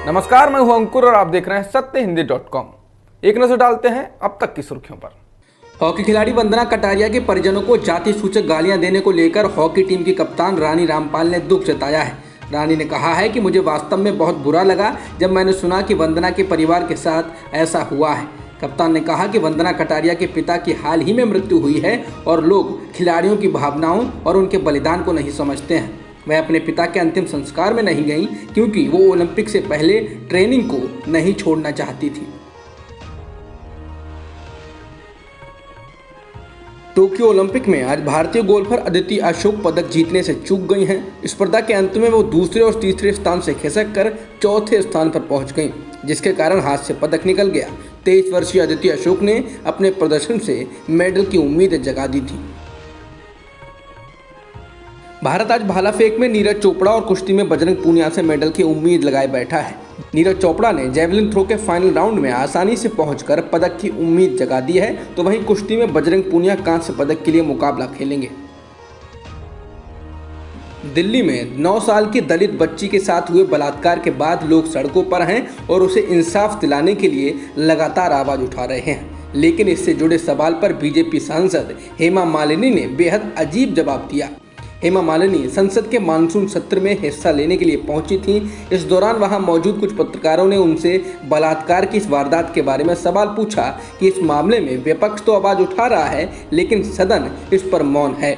नमस्कार, मैं हूं अंकुर और आप देख रहे हैं सत्यहिंदी.com। एक नजर डालते हैं अब तक की सुर्खियों पर। हॉकी खिलाड़ी वंदना कटारिया के परिजनों को जाति सूचक गालियां देने को लेकर हॉकी टीम की कप्तान रानी रामपाल ने दुख जताया है। रानी ने कहा है कि मुझे वास्तव में बहुत बुरा लगा जब मैंने सुना कि वंदना के परिवार के साथ ऐसा हुआ है। कप्तान ने कहा कि वंदना कटारिया के पिता की हाल ही में मृत्यु हुई है और लोग खिलाड़ियों की भावनाओं और उनके बलिदान को नहीं समझते हैं। वह अपने पिता के अंतिम संस्कार में नहीं गईं क्योंकि वो ओलंपिक से पहले ट्रेनिंग को नहीं छोड़ना चाहती थी। टोक्यो ओलंपिक में आज भारतीय गोल्फर अदिति अशोक पदक जीतने से चूक गई हैं। स्पर्धा के अंत में वो दूसरे और तीसरे स्थान से खिसक कर चौथे स्थान पर पहुंच गईं, जिसके कारण हाथ से पदक निकल गया। 23 वर्षीय अदिति अशोक ने अपने प्रदर्शन से मेडल की उम्मीद जगा दी थी। भारत आज भाला फेंक में नीरज चोपड़ा और कुश्ती में बजरंग पूनिया से मेडल की उम्मीद लगाए बैठा है। नीरज चोपड़ा ने जेवलिन थ्रो के फाइनल राउंड में आसानी से पहुंचकर पदक की उम्मीद जगा दी है, तो वहीं कुश्ती में बजरंग पूनिया कांस्य पदक के लिए मुकाबला खेलेंगे। दिल्ली में 9 साल की दलित बच्ची के साथ हुए बलात्कार के बाद लोग सड़कों पर हैं और उसे इंसाफ दिलाने के लिए लगातार आवाज उठा रहे हैं। लेकिन इससे जुड़े सवाल पर बीजेपी सांसद हेमा मालिनी ने बेहद अजीब जवाब दिया। हेमा मालिनी संसद के मानसून सत्र में हिस्सा लेने के लिए पहुंची थीं। इस दौरान वहां मौजूद कुछ पत्रकारों ने उनसे बलात्कार की इस वारदात के बारे में सवाल पूछा कि इस मामले में विपक्ष तो आवाज उठा रहा है लेकिन सदन इस पर मौन है।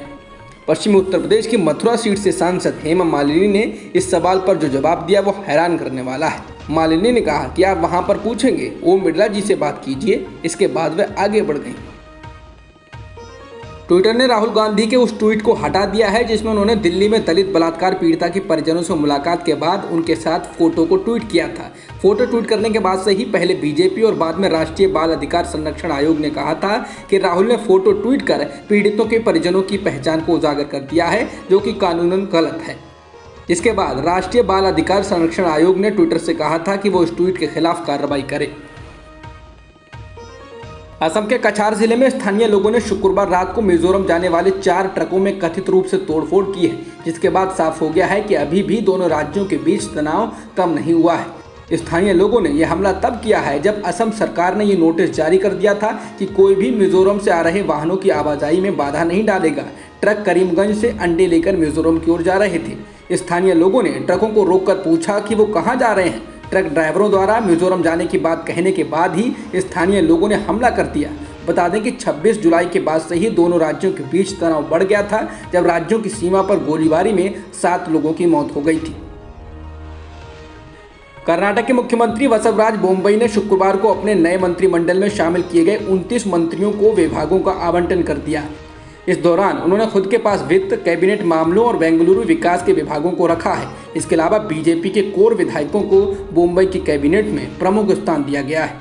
पश्चिमी उत्तर प्रदेश की मथुरा सीट से सांसद हेमा मालिनी ने इस सवाल पर जो जवाब दिया वो हैरान करने वाला है। मालिनी ने कहा कि आप वहां पर पूछेंगे, ओम बिरला जी से बात कीजिए। इसके बाद वे आगे बढ़ गई। ट्विटर ने राहुल गांधी के उस ट्वीट को हटा दिया है जिसमें उन्होंने दिल्ली में दलित बलात्कार पीड़िता के परिजनों से मुलाकात के बाद उनके साथ फोटो को ट्वीट किया था। फोटो ट्वीट करने के बाद से ही पहले बीजेपी और बाद में राष्ट्रीय बाल अधिकार संरक्षण आयोग ने कहा था कि राहुल ने फोटो ट्वीट कर पीड़ितों के परिजनों की पहचान को उजागर कर दिया है, जो कि कानूनन गलत है। इसके बाद राष्ट्रीय बाल अधिकार संरक्षण आयोग ने ट्विटर से कहा था कि वो इस ट्वीट के खिलाफ कार्रवाई करे। असम के कछार जिले में स्थानीय लोगों ने शुक्रवार रात को मिजोरम जाने वाले 4 ट्रकों में कथित रूप से तोड़फोड़ की है, जिसके बाद साफ हो गया है कि अभी भी दोनों राज्यों के बीच तनाव कम नहीं हुआ है। स्थानीय लोगों ने यह हमला तब किया है जब असम सरकार ने ये नोटिस जारी कर दिया था कि कोई भी मिजोरम से आ रहे वाहनों की आवाजाही में बाधा नहीं डालेगा। ट्रक करीमगंज से अंडे लेकर मिजोरम की ओर जा रहे थे। स्थानीय लोगों ने ट्रकों को रोककर पूछा कि वो कहाँ जा रहे हैं। ट्रक ड्राइवरों द्वारा मिजोरम जाने की बात कहने के बाद ही स्थानीय लोगों ने हमला कर दिया। बता दें कि 26 जुलाई के बाद से ही दोनों राज्यों के बीच तनाव बढ़ गया था, जब राज्यों की सीमा पर गोलीबारी में 7 लोगों की मौत हो गई थी। कर्नाटक के मुख्यमंत्री वसवराज बोम्मई ने शुक्रवार को अपने नए मंत्रिमंडल में शामिल किए गए 29 मंत्रियों को विभागों का आवंटन कर दिया। इस दौरान उन्होंने खुद के पास वित्त, कैबिनेट मामलों और बेंगलुरु विकास के विभागों को रखा है। इसके अलावा बीजेपी के कोर विधायकों को मुंबई की कैबिनेट में प्रमुख स्थान दिया गया है।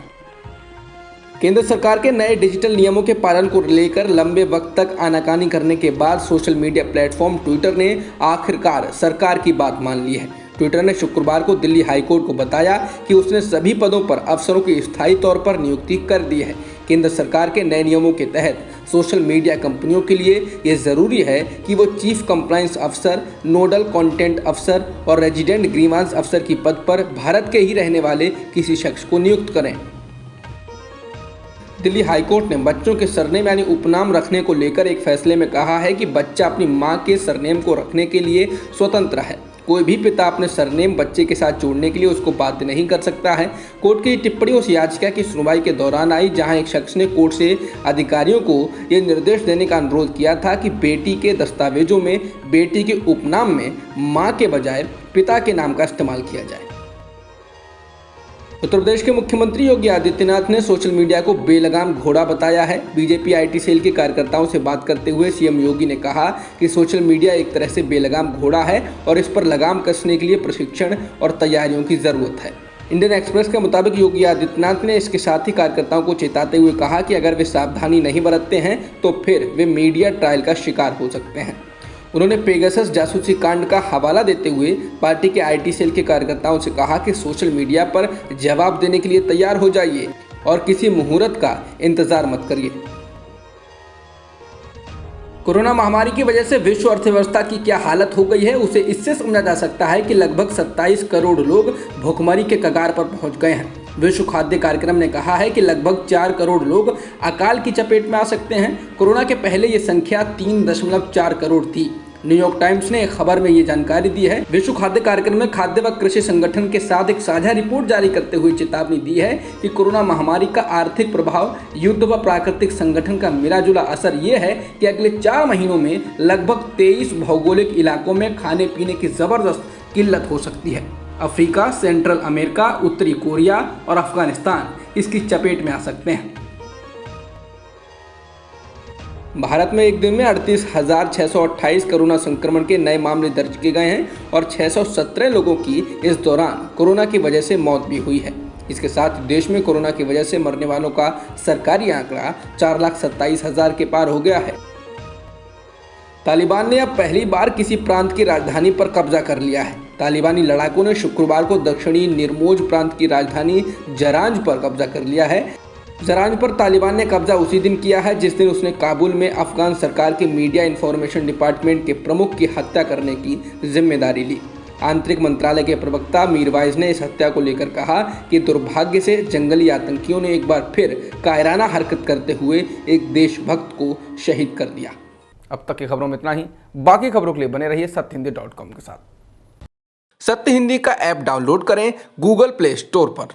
केंद्र सरकार के नए डिजिटल नियमों के पालन को लेकर लंबे वक्त तक आनाकानी करने के बाद सोशल मीडिया प्लेटफॉर्म ट्विटर ने आखिरकार सरकार की बात मान ली है। ट्विटर ने शुक्रवार को दिल्ली हाईकोर्ट को बताया कि उसने सभी पदों पर अफसरों की स्थायी तौर पर नियुक्ति कर दी है। केंद्र सरकार के नए नियमों के तहत सोशल मीडिया कंपनियों के लिए ये ज़रूरी है कि वो चीफ कंप्लायंस अफसर, नोडल कंटेंट अफसर और रेजिडेंट ग्रीवांस अफसर की पद पर भारत के ही रहने वाले किसी शख्स को नियुक्त करें। दिल्ली हाईकोर्ट ने बच्चों के सरनेम यानी उपनाम रखने को लेकर एक फैसले में कहा है कि बच्चा अपनी मां के सरनेम को रखने के लिए स्वतंत्र है। कोई भी पिता अपने सरनेम बच्चे के साथ जोड़ने के लिए उसको बाध्य नहीं कर सकता है। कोर्ट की टिप्पणी उस याचिका की सुनवाई के दौरान आई जहां एक शख्स ने कोर्ट से अधिकारियों को ये निर्देश देने का अनुरोध किया था कि बेटी के दस्तावेजों में बेटी के उपनाम में मां के बजाय पिता के नाम का इस्तेमाल किया जाए। उत्तर प्रदेश के मुख्यमंत्री योगी आदित्यनाथ ने सोशल मीडिया को बेलगाम घोड़ा बताया है। बीजेपी आईटी सेल के कार्यकर्ताओं से बात करते हुए सीएम योगी ने कहा कि सोशल मीडिया एक तरह से बेलगाम घोड़ा है और इस पर लगाम कसने के लिए प्रशिक्षण और तैयारियों की जरूरत है। इंडियन एक्सप्रेस के मुताबिक योगी आदित्यनाथ ने इसके साथ ही कार्यकर्ताओं को चेताते हुए कहा कि अगर वे सावधानी नहीं बरतते हैं तो फिर वे मीडिया ट्रायल का शिकार हो सकते हैं। उन्होंने पेगासस जासूसी कांड का हवाला देते हुए पार्टी के आईटी सेल के कार्यकर्ताओं से कहा कि सोशल मीडिया पर जवाब देने के लिए तैयार हो जाइए और किसी मुहूर्त का इंतजार मत करिए। कोरोना महामारी की वजह से विश्व अर्थव्यवस्था की क्या हालत हो गई है उसे इससे समझा जा सकता है कि लगभग 27 करोड़ लोग भुखमरी के कगार पर पहुंच गए हैं। विश्व खाद्य कार्यक्रम ने कहा है कि लगभग 4 करोड़ लोग अकाल की चपेट में आ सकते हैं। कोरोना के पहले ये संख्या 3.4 करोड़ थी। न्यूयॉर्क टाइम्स ने एक खबर में ये जानकारी दी है। विश्व खाद्य कार्यक्रम में खाद्य व कृषि संगठन के साथ एक साझा रिपोर्ट जारी करते हुए चेतावनी दी है कि कोरोना महामारी का आर्थिक प्रभाव, युद्ध व प्राकृतिक संगठन का मिलाजुला असर ये है कि अगले 4 महीनों में लगभग 23 भौगोलिक इलाकों में खाने पीने की जबरदस्त किल्लत हो सकती है। अफ्रीका, सेंट्रल अमेरिका, उत्तरी कोरिया और अफगानिस्तान इसकी चपेट में आ सकते हैं। भारत में एक दिन में 38,628 कोरोना संक्रमण के नए मामले दर्ज किए गए हैं और 617 लोगों की इस दौरान कोरोना की वजह से मौत भी हुई है। इसके साथ देश में कोरोना की वजह से मरने वालों का सरकारी आंकड़ा 4,27,000 के पार हो गया है। तालिबान ने अब पहली बार किसी प्रांत की राजधानी पर कब्जा कर लिया है। तालिबानी लड़ाकों ने शुक्रवार को दक्षिणी निर्मोज प्रांत की राजधानी जरांज पर कब्जा कर लिया है। जरांज पर तालिबान ने कब्जा उसी दिन किया है जिस दिन उसने काबुल में अफगान सरकार के मीडिया इंफॉर्मेशन डिपार्टमेंट के प्रमुख की हत्या करने की जिम्मेदारी ली। आंतरिक मंत्रालय के प्रवक्ता मीरवाइज ने इस हत्या को लेकर कहा कि दुर्भाग्य से जंगली आतंकियों ने एक बार फिर कायराना हरकत करते हुए एक देशभक्त को शहीद कर दिया। अब तक की खबरों में इतना ही। बाकी खबरों के लिए बने रहिए सत्यहिंदी.com के साथ। सत्य हिंदी का ऐप डाउनलोड करें गूगल प्ले स्टोर पर।